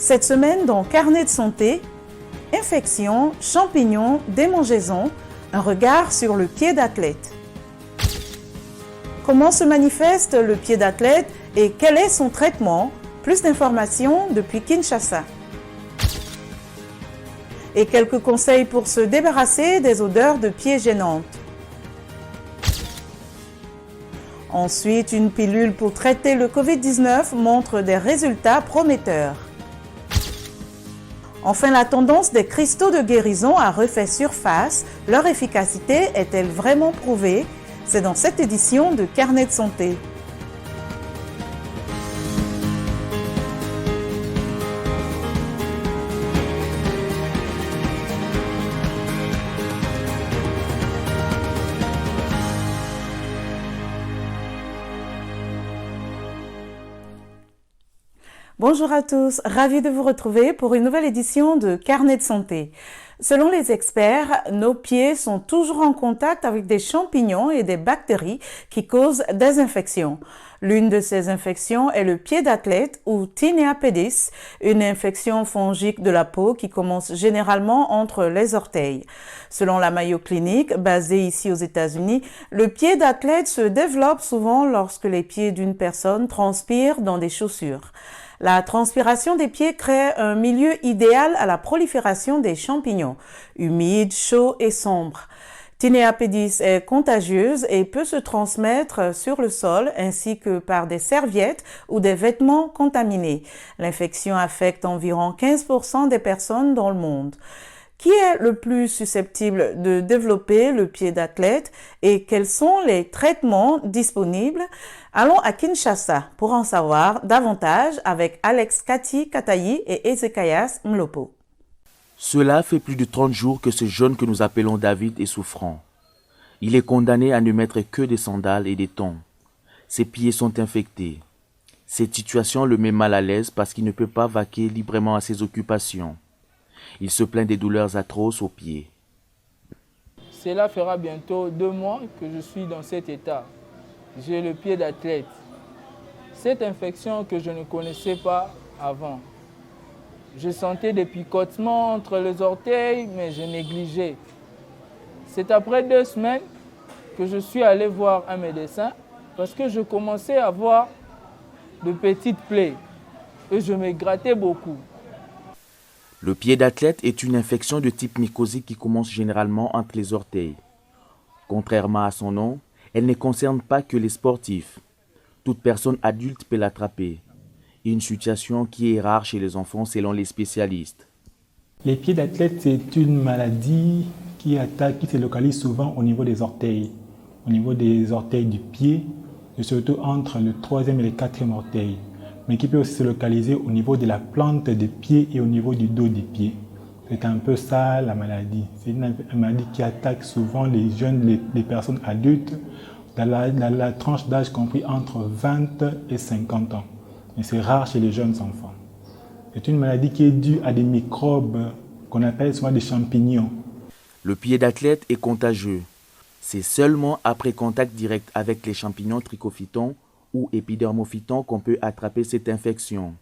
Cette semaine, dans Carnet de santé, infection, champignons, démangeaisons, un regard sur le pied d'athlète. Comment se manifeste le pied d'athlète et quel est son traitement? Plus d'informations depuis Kinshasa. Et quelques conseils pour se débarrasser des odeurs de pieds gênantes. Ensuite, une pilule pour traiter le Covid-19 montre des résultats prometteurs. Enfin, la tendance des cristaux de guérison a refait surface. Leur efficacité est-elle vraiment prouvée? C'est dans cette édition de Carnet de santé. Bonjour à tous, ravi de vous retrouver pour une nouvelle édition de Carnet de santé. Selon les experts, nos pieds sont toujours en contact avec des champignons et des bactéries qui causent des infections. L'une de ces infections est le pied d'athlète ou Tinea pedis, une infection fongique de la peau qui commence généralement entre les orteils. Selon la Mayo Clinic, basée ici aux États-Unis, le pied d'athlète se développe souvent lorsque les pieds d'une personne transpirent dans des chaussures. La transpiration des pieds crée un milieu idéal à la prolifération des champignons, humide, chaud et sombre. Tinea pedis est contagieuse et peut se transmettre sur le sol ainsi que par des serviettes ou des vêtements contaminés. L'infection affecte environ 15% des personnes dans le monde. Qui est le plus susceptible de développer le pied d'athlète et quels sont les traitements disponibles? Allons à Kinshasa pour en savoir davantage avec Alex Kati Katayi et Ezekias Mlopo. Cela fait plus de 30 jours que ce jeune que nous appelons David est souffrant. Il est condamné à ne mettre que des sandales et des tongs. Ses pieds sont infectés. Cette situation le met mal à l'aise parce qu'il ne peut pas vaquer librement à ses occupations. Il se plaint des douleurs atroces aux pieds. Cela fera bientôt 2 mois que je suis dans cet état. J'ai le pied d'athlète. Cette infection que je ne connaissais pas avant. Je sentais des picotements entre les orteils, mais je négligeais. C'est après 2 semaines que je suis allé voir un médecin parce que je commençais à avoir de petites plaies et je me grattais beaucoup. Le pied d'athlète est une infection de type mycosique qui commence généralement entre les orteils. Contrairement à son nom, elle ne concerne pas que les sportifs. Toute personne adulte peut l'attraper. Une situation qui est rare chez les enfants selon les spécialistes. Les pieds d'athlète, c'est une maladie qui se localise souvent au niveau des orteils. Au niveau des orteils du pied, et surtout entre le 3e et le 4e orteil. Mais qui peut aussi se localiser au niveau de la plante des pieds et au niveau du dos des pieds. C'est un peu ça la maladie. C'est une maladie qui attaque souvent les jeunes, les personnes adultes, dans la tranche d'âge compris entre 20 et 50 ans. Et c'est rare chez les jeunes enfants. C'est une maladie qui est due à des microbes qu'on appelle souvent des champignons. Le pied d'athlète est contagieux. C'est seulement après contact direct avec les champignons trichophyton ou épidermophyton qu'on peut attraper cette infection.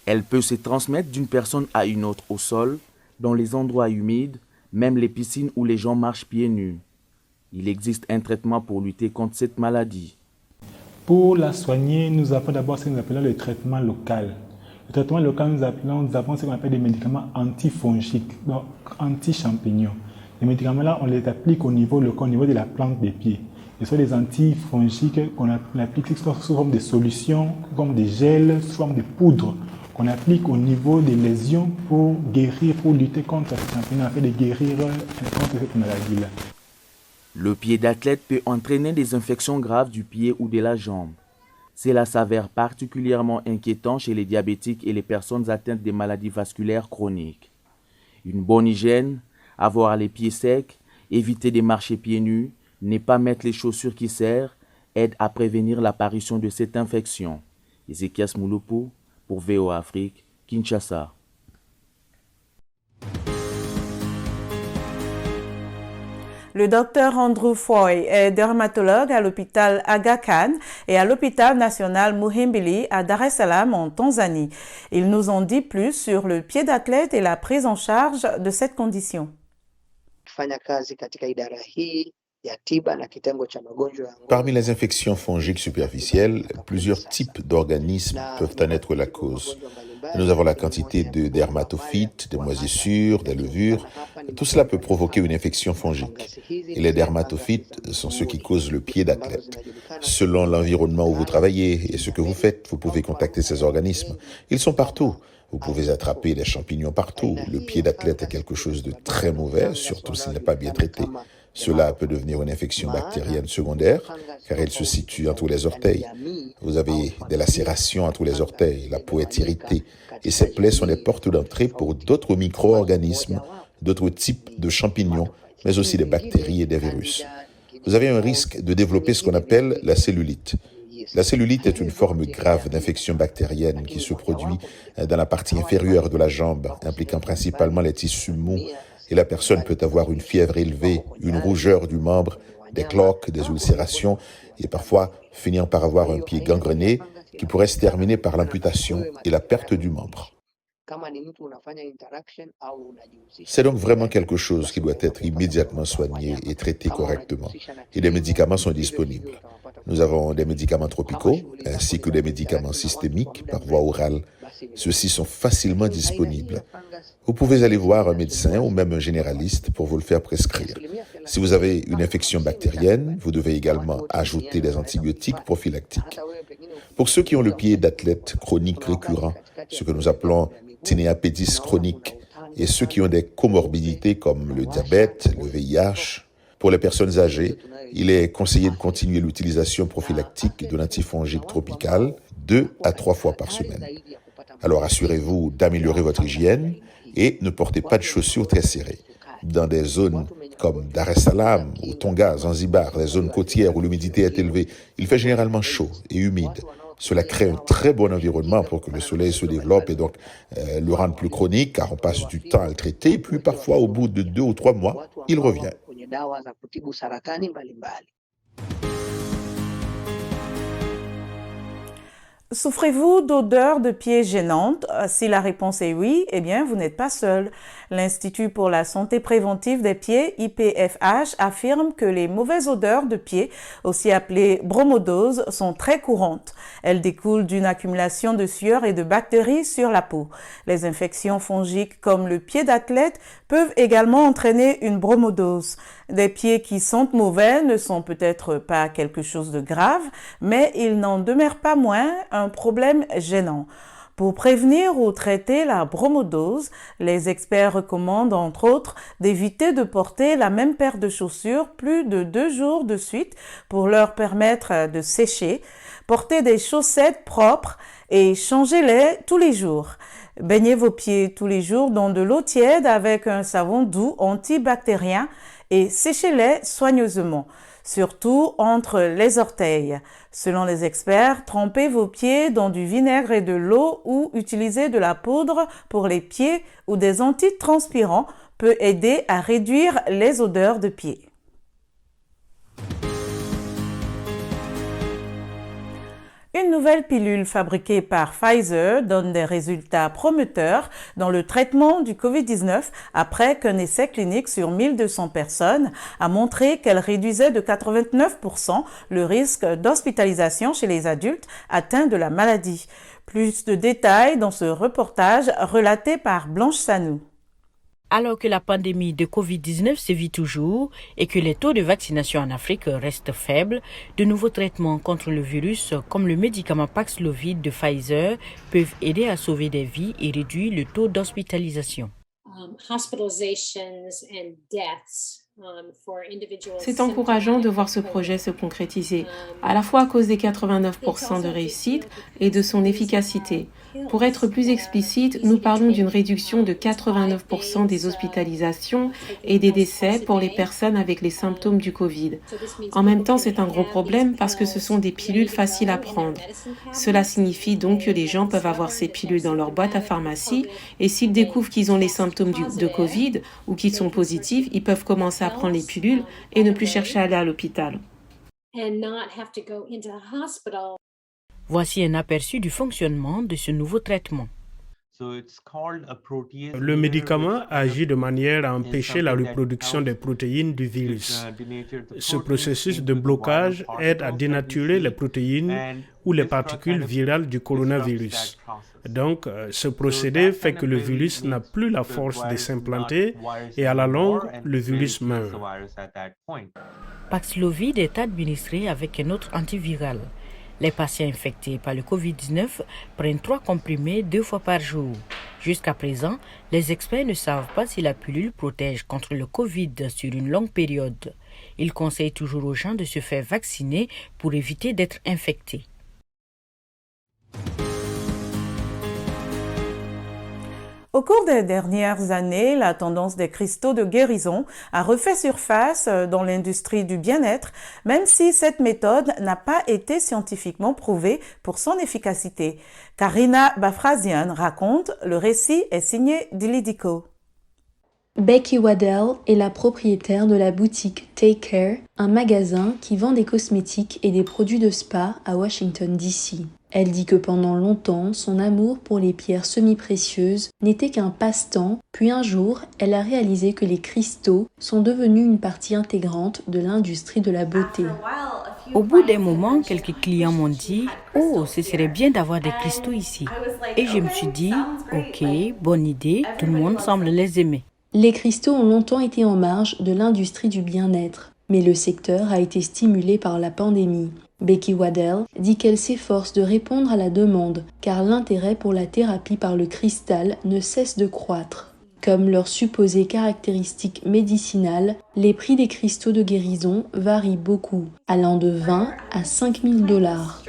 Elle peut se transmettre d'une personne à une autre au sol, dans les endroits humides, même les piscines où les gens marchent pieds nus. Il existe un traitement pour lutter contre cette maladie. Pour la soigner, nous avons d'abord ce que nous appelons le traitement local. Le traitement local, nous avons ce qu'on appelle des médicaments antifongiques, donc anti-champignons. Les médicaments-là, on les applique au niveau local, au niveau de la plante des pieds. Ce sont des antifongiques qu'on applique sous forme de solutions, sous forme de gel, sous forme de poudre, qu'on applique au niveau des lésions pour guérir, pour lutter contre ces champignons, afin de guérir contre cette maladie-là. Le pied d'athlète peut entraîner des infections graves du pied ou de la jambe. Cela s'avère particulièrement inquiétant chez les diabétiques et les personnes atteintes des maladies vasculaires chroniques. Une bonne hygiène, avoir les pieds secs, éviter de marcher pieds nus, ne pas mettre les chaussures qui serrent, aide à prévenir l'apparition de cette infection. Ezekias Mlopo pour VOA Afrique, Kinshasa. Le docteur Andrew Foy est dermatologue à l'hôpital Aga Khan et à l'hôpital national Muhimbili à Dar es Salaam en Tanzanie. Ils nous en dit plus sur le pied d'athlète et la prise en charge de cette condition. Parmi les infections fongiques superficielles, plusieurs types d'organismes peuvent en être la cause. Nous avons la quantité de dermatophytes, des moisissures, des levures. Tout cela peut provoquer une infection fongique. Et les dermatophytes sont ceux qui causent le pied d'athlète. Selon l'environnement où vous travaillez et ce que vous faites, vous pouvez contacter ces organismes. Ils sont partout. Vous pouvez attraper des champignons partout. Le pied d'athlète est quelque chose de très mauvais, surtout s'il n'est pas bien traité. Cela peut devenir une infection bactérienne secondaire, car elle se situe entre les orteils. Vous avez des lacérations entre les orteils, la peau est irritée, et ces plaies sont des portes d'entrée pour d'autres micro-organismes, d'autres types de champignons, mais aussi des bactéries et des virus. Vous avez un risque de développer ce qu'on appelle la cellulite. La cellulite est une forme grave d'infection bactérienne qui se produit dans la partie inférieure de la jambe, impliquant principalement les tissus mous. Et la personne peut avoir une fièvre élevée, une rougeur du membre, des cloques, des ulcérations et parfois finir par avoir un pied gangrené qui pourrait se terminer par l'amputation et la perte du membre. C'est donc vraiment quelque chose qui doit être immédiatement soigné et traité correctement. Et des médicaments sont disponibles. Nous avons des médicaments tropicaux ainsi que des médicaments systémiques par voie orale. Ceux-ci sont facilement disponibles. Vous pouvez aller voir un médecin ou même un généraliste pour vous le faire prescrire. Si vous avez une infection bactérienne, vous devez également ajouter des antibiotiques prophylactiques. Pour ceux qui ont le pied d'athlète chronique récurrent, ce que nous appelons tinea pedis chronique, et ceux qui ont des comorbidités comme le diabète, le VIH, pour les personnes âgées, il est conseillé de continuer l'utilisation prophylactique de l'antifongique tropical 2 à 3 fois par semaine. Alors assurez-vous d'améliorer votre hygiène et ne portez pas de chaussures très serrées. Dans des zones comme Dar es Salaam ou Tonga, Zanzibar, les zones côtières où l'humidité est élevée, il fait généralement chaud et humide. Cela crée un très bon environnement pour que le soleil se développe et donc le rende plus chronique car on passe du temps à le traiter. Puis parfois, au bout de 2 ou 3 mois, il revient. Souffrez-vous d'odeurs de pieds gênantes? Si la réponse est oui, eh bien, vous n'êtes pas seul. L'Institut pour la santé préventive des pieds, IPFH, affirme que les mauvaises odeurs de pieds, aussi appelées bromodoses, sont très courantes. Elles découlent d'une accumulation de sueur et de bactéries sur la peau. Les infections fongiques comme le pied d'athlète peuvent également entraîner une bromodose. Des pieds qui sentent mauvais ne sont peut-être pas quelque chose de grave, mais ils n'en demeurent pas moins un problème gênant. Pour prévenir ou traiter la bromodose, les experts recommandent entre autres d'éviter de porter la même paire de chaussures plus de 2 jours de suite pour leur permettre de sécher, porter des chaussettes propres et changez-les tous les jours. Baignez vos pieds tous les jours dans de l'eau tiède avec un savon doux antibactérien et séchez-les soigneusement, surtout entre les orteils. Selon les experts, trempez vos pieds dans du vinaigre et de l'eau ou utilisez de la poudre pour les pieds ou des antitranspirants peut aider à réduire les odeurs de pieds. Une nouvelle pilule fabriquée par Pfizer donne des résultats prometteurs dans le traitement du Covid-19 après qu'un essai clinique sur 1200 personnes a montré qu'elle réduisait de 89% le risque d'hospitalisation chez les adultes atteints de la maladie. Plus de détails dans ce reportage relaté par Blanche Sanou. Alors que la pandémie de Covid-19 sévit toujours et que les taux de vaccination en Afrique restent faibles, de nouveaux traitements contre le virus comme le médicament Paxlovid de Pfizer peuvent aider à sauver des vies et réduire le taux d'hospitalisation. C'est encourageant de voir ce projet se concrétiser, à la fois à cause des 89% de réussite et de son efficacité. Pour être plus explicite, nous parlons d'une réduction de 89% des hospitalisations et des décès pour les personnes avec les symptômes du Covid. En même temps, c'est un gros problème parce que ce sont des pilules faciles à prendre. Cela signifie donc que les gens peuvent avoir ces pilules dans leur boîte à pharmacie et s'ils découvrent qu'ils ont les symptômes de Covid ou qu'ils sont positifs, ils peuvent commencer à prendre les pilules et ne plus chercher à aller à l'hôpital. Voici un aperçu du fonctionnement de ce nouveau traitement. Le médicament agit de manière à empêcher la reproduction des protéines du virus. Ce processus de blocage aide à dénaturer les protéines ou les particules virales du coronavirus. Donc, ce procédé fait que le virus n'a plus la force de s'implanter et à la longue, le virus meurt. Paxlovid est administré avec un autre antiviral. Les patients infectés par le Covid-19 prennent 3 comprimés 2 fois par jour. Jusqu'à présent, les experts ne savent pas si la pilule protège contre le Covid sur une longue période. Ils conseillent toujours aux gens de se faire vacciner pour éviter d'être infectés. Au cours des dernières années, la tendance des cristaux de guérison a refait surface dans l'industrie du bien-être, même si cette méthode n'a pas été scientifiquement prouvée pour son efficacité. Karina Bafrazian raconte, le récit est signé Dilidico. Becky Waddell est la propriétaire de la boutique Take Care, un magasin qui vend des cosmétiques et des produits de spa à Washington, D.C. Elle dit que pendant longtemps, son amour pour les pierres semi-précieuses n'était qu'un passe-temps, puis un jour, elle a réalisé que les cristaux sont devenus une partie intégrante de l'industrie de la beauté. Au bout d'un moment, quelques clients m'ont dit « Oh, ce serait bien d'avoir des cristaux ici ». Et je me suis dit « Ok, bonne idée, tout le monde semble les aimer ». Les cristaux ont longtemps été en marge de l'industrie du bien-être, mais le secteur a été stimulé par la pandémie. Becky Waddell dit qu'elle s'efforce de répondre à la demande, car l'intérêt pour la thérapie par le cristal ne cesse de croître. Comme leurs supposées caractéristiques médicinales, les prix des cristaux de guérison varient beaucoup, allant de 20 à 5 000 $.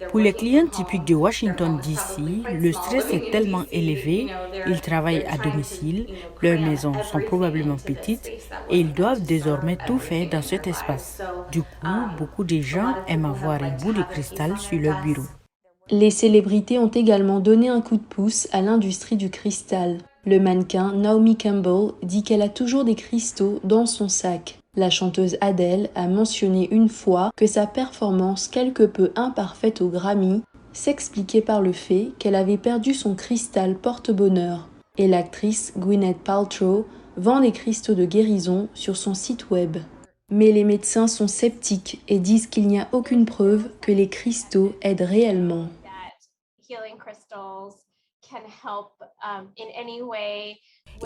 Pour les clients typiques de Washington, D.C., le stress est tellement élevé, ils travaillent à domicile, leurs maisons sont probablement petites et ils doivent désormais tout faire dans cet espace. Du coup, beaucoup de gens aiment avoir une boule de cristal sur leur bureau. Les célébrités ont également donné un coup de pouce à l'industrie du cristal. Le mannequin Naomi Campbell dit qu'elle a toujours des cristaux dans son sac. La chanteuse Adele a mentionné une fois que sa performance quelque peu imparfaite au Grammy s'expliquait par le fait qu'elle avait perdu son cristal porte-bonheur. Et l'actrice Gwyneth Paltrow vend des cristaux de guérison sur son site web. Mais les médecins sont sceptiques et disent qu'il n'y a aucune preuve que les cristaux aident réellement.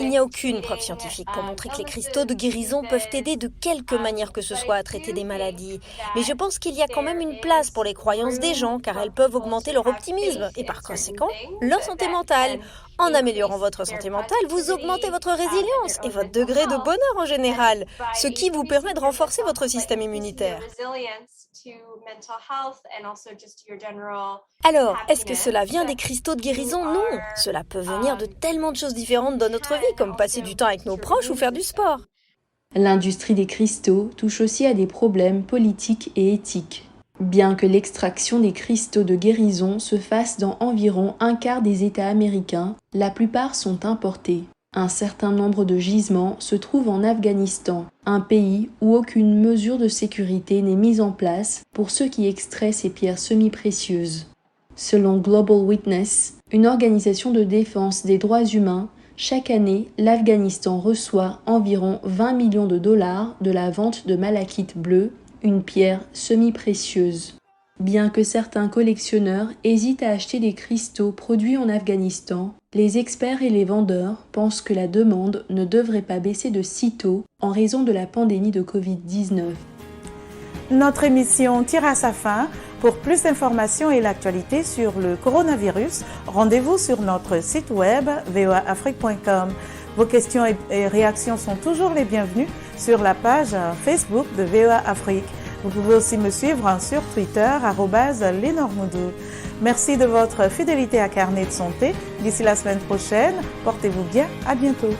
Il n'y a aucune preuve scientifique pour montrer que les cristaux de guérison peuvent aider de quelque manière que ce soit à traiter des maladies. Mais je pense qu'il y a quand même une place pour les croyances des gens, car elles peuvent augmenter leur optimisme et par conséquent, leur santé mentale. En améliorant votre santé mentale, vous augmentez votre résilience et votre degré de bonheur en général, ce qui vous permet de renforcer votre système immunitaire. Alors, est-ce que cela vient des cristaux de guérison? Non, cela peut venir de tellement de choses différentes dans notre vie, comme passer du temps avec nos proches ou faire du sport. L'industrie des cristaux touche aussi à des problèmes politiques et éthiques. Bien que l'extraction des cristaux de guérison se fasse dans environ un quart des États américains, la plupart sont importés. Un certain nombre de gisements se trouvent en Afghanistan, un pays où aucune mesure de sécurité n'est mise en place pour ceux qui extraient ces pierres semi-précieuses. Selon Global Witness, une organisation de défense des droits humains, chaque année, l'Afghanistan reçoit environ 20 millions de dollars de la vente de malachite bleu, une pierre semi-précieuse. Bien que certains collectionneurs hésitent à acheter des cristaux produits en Afghanistan, les experts et les vendeurs pensent que la demande ne devrait pas baisser de sitôt en raison de la pandémie de Covid-19. Notre émission tire à sa fin. Pour plus d'informations et l'actualité sur le coronavirus, rendez-vous sur notre site web voaafrique.com. Vos questions et réactions sont toujours les bienvenues sur la page Facebook de VOA Afrique. Vous pouvez aussi me suivre sur Twitter, @Lénormoudou. Merci de votre fidélité à Carnet de Santé. D'ici la semaine prochaine, portez-vous bien. À bientôt.